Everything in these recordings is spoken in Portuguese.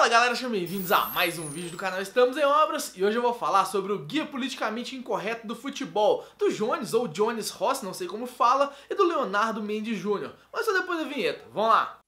Fala galera, sejam bem-vindos a mais um vídeo do canal Estamos em Obras. E hoje eu vou falar sobre o Guia Politicamente Incorreto do Futebol, do Jones ou Jones Ross, não sei como fala, e do Leonardo Mendes Jr. Mas só depois da vinheta, vamos lá!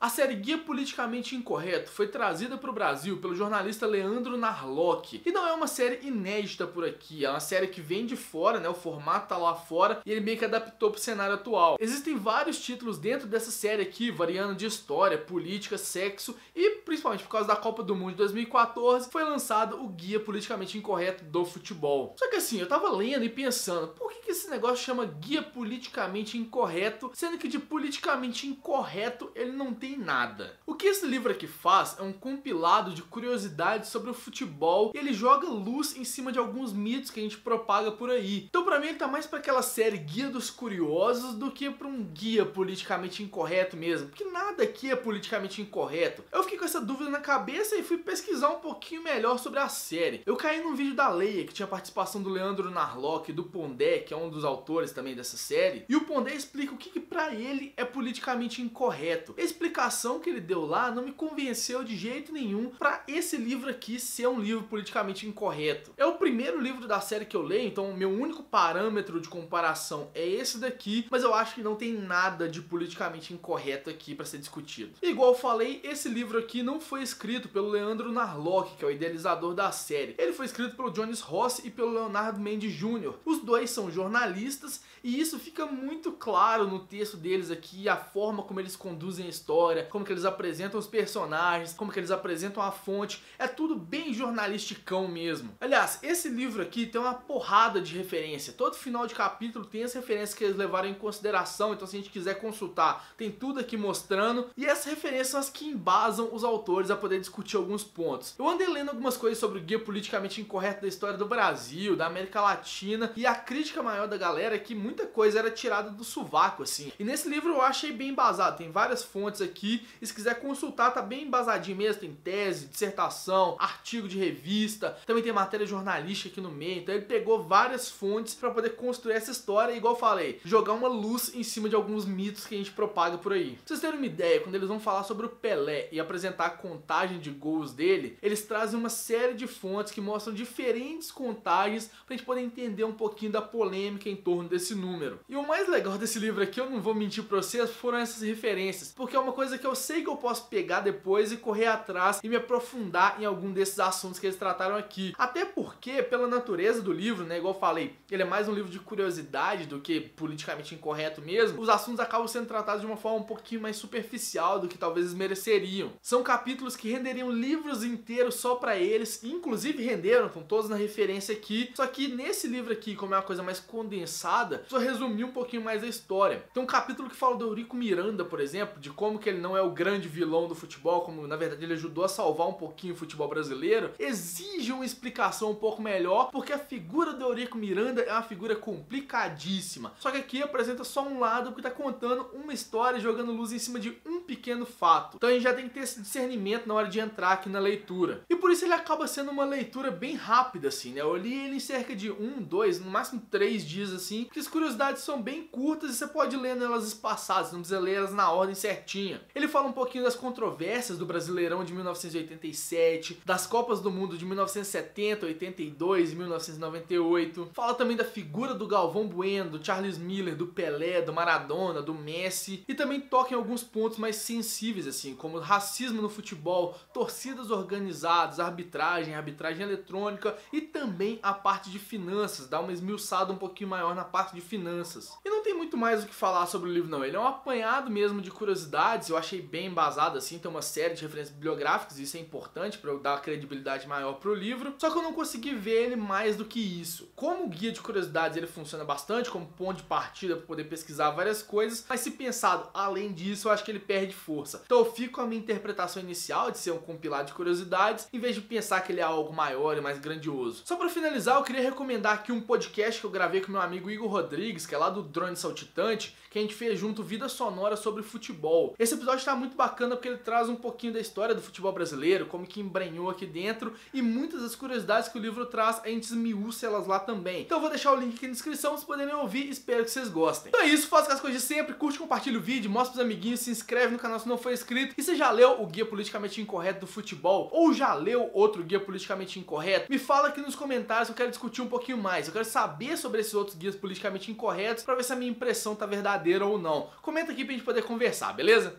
A série Guia Politicamente Incorreto foi trazida para o Brasil pelo jornalista Leandro Narlock. E não é uma série inédita por aqui, é uma série que vem de fora, né? O formato tá lá fora e ele meio que adaptou pro cenário atual. Existem vários títulos dentro dessa série aqui, variando de história, política, sexo e principalmente por causa da Copa do Mundo de 2014, foi lançado o Guia Politicamente Incorreto do Futebol. Só que assim, eu tava lendo e pensando, por que esse negócio chama Guia Politicamente Incorreto, sendo que de politicamente incorreto ele não tem nada. O que esse livro aqui faz é um compilado de curiosidades sobre o futebol e ele joga luz em cima de alguns mitos que a gente propaga por aí. Então pra mim ele tá mais pra aquela série Guia dos Curiosos do que pra um guia politicamente incorreto mesmo, porque nada aqui é politicamente incorreto. Eu fiquei com essa dúvida na cabeça e fui pesquisar um pouquinho melhor sobre a série. Eu caí num vídeo da Leia, que tinha participação do Leandro Narlock e do Pondé, que é um dos autores também dessa série, e o Pondé explica o que pra ele é politicamente incorreto. A explicação que ele deu lá não me convenceu de jeito nenhum pra esse livro aqui ser um livro politicamente incorreto. É o primeiro livro da série que eu leio, então o meu único parâmetro de comparação é esse daqui, mas eu acho que não tem nada de politicamente incorreto aqui pra ser discutido. Igual eu falei, esse livro aqui não foi escrito pelo Leandro Narlock, que é o idealizador da série. Ele foi escrito pelo Jones Ross e pelo Leonardo Mendes Jr. Os dois são jornalistas e isso fica muito claro no texto deles aqui, a forma como eles conduzem a história, como que eles apresentam os personagens, como que eles apresentam a fonte, é tudo bem jornalisticão mesmo. Aliás, esse livro aqui tem uma porrada de referência, todo final de capítulo tem as referências que eles levaram em consideração, então se a gente quiser consultar, tem tudo aqui mostrando, e essas referências são as que embasam os autores a poder discutir alguns pontos. Eu andei lendo algumas coisas sobre o guia politicamente incorreto da história do Brasil, da América Latina, e a crítica maior da galera é que muita coisa era tirada do sovaco, assim. E nesse livro eu achei bem embasado, tem várias fontes aqui, e se quiser consultar tá bem embasadinho mesmo, tem tese, dissertação, artigo de revista, também tem matéria jornalística aqui no meio, então ele pegou várias fontes para poder construir essa história e, igual eu falei, jogar uma luz em cima de alguns mitos que a gente propaga por aí. Pra vocês terem uma ideia, quando eles vão falar sobre o Pelé e apresentar a contagem de gols dele, eles trazem uma série de fontes que mostram diferentes contagens pra gente poder entender um pouquinho da polêmica em torno desse número. E o mais legal desse livro aqui, eu não vou mentir pra vocês, foram essas referências, porque é uma coisa que eu sei que eu posso pegar depois e correr atrás e me aprofundar em algum desses assuntos que eles trataram aqui. Até porque, pela natureza do livro, né, igual eu falei, ele é mais um livro de curiosidade do que politicamente incorreto mesmo, os assuntos acabam sendo tratados de uma forma um pouquinho mais superficial do que talvez eles mereceriam. São capítulos que renderiam livros inteiros só pra eles, e inclusive renderam, estão todos na referência aqui, só que nesse livro aqui, como é uma coisa mais condensada, só resumi um pouquinho mais a história. Tem um capítulo que fala do Eurico Miranda, por exemplo, de como que ele não é o grande vilão do futebol, como na verdade ele ajudou a salvar um pouquinho o futebol brasileiro, exige uma explicação um pouco melhor, porque a figura do Eurico Miranda é uma figura complicadíssima. Só que aqui apresenta só um lado, porque tá contando uma história jogando luz em cima de um pequeno fato. Então a gente já tem que ter esse discernimento na hora de entrar aqui na leitura. E por isso ele acaba sendo uma leitura bem rápida, assim, né? Eu li ele em cerca de 1, 2, no máximo 3 dias, assim, porque as curiosidades são bem curtas e você pode ler nelas espaçadas, não precisa ler elas na ordem certinha. Ele fala um pouquinho das controvérsias do Brasileirão de 1987, das Copas do Mundo de 1970, 82 e 1998. Fala também da figura do Galvão Bueno, do Charles Miller, do Pelé, do Maradona, do Messi, e também toca em alguns pontos mais sensíveis, assim, como racismo no futebol, torcidas organizadas, arbitragem eletrônica e também a parte de finanças, dá uma esmiuçada um pouquinho maior na parte de finanças. E não tem muito mais o que falar sobre o livro não, ele é um apanhado mesmo de curiosidades, eu achei bem embasado assim, tem uma série de referências bibliográficas, isso é importante para eu dar credibilidade maior pro livro, só que eu não consegui ver ele mais do que isso. Como guia de curiosidades ele funciona bastante como ponto de partida para poder pesquisar várias coisas, mas se pensado além disso, eu acho que ele perde força. Então eu fico com a minha interpretação inicial de ser um compilado de curiosidades, em vez de pensar que ele é algo maior e mais grandioso. Só para finalizar, eu queria recomendar aqui um podcast que eu gravei com meu amigo Igor Rodrigues, que é lá do Drone Saltitante, que a gente fez junto Vida Sonora sobre futebol. Esse episódio tá muito bacana, bacana porque ele traz um pouquinho da história do futebol brasileiro, como que embrenhou aqui dentro, e muitas das curiosidades que o livro traz, a gente esmiuça elas lá também. Então eu vou deixar o link aqui na descrição pra vocês poderem ouvir, espero que vocês gostem. Então é isso, faça as coisas de sempre, curte, compartilha o vídeo, mostra pros amiguinhos, se inscreve no canal se não for inscrito, e você já leu o Guia Politicamente Incorreto do Futebol, ou já leu outro Guia Politicamente Incorreto? Me fala aqui nos comentários, eu quero discutir um pouquinho mais, eu quero saber sobre esses outros guias politicamente incorretos, pra ver se a minha impressão tá verdadeira ou não. Comenta aqui pra gente poder conversar, beleza?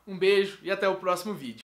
Um beijo e até o próximo vídeo.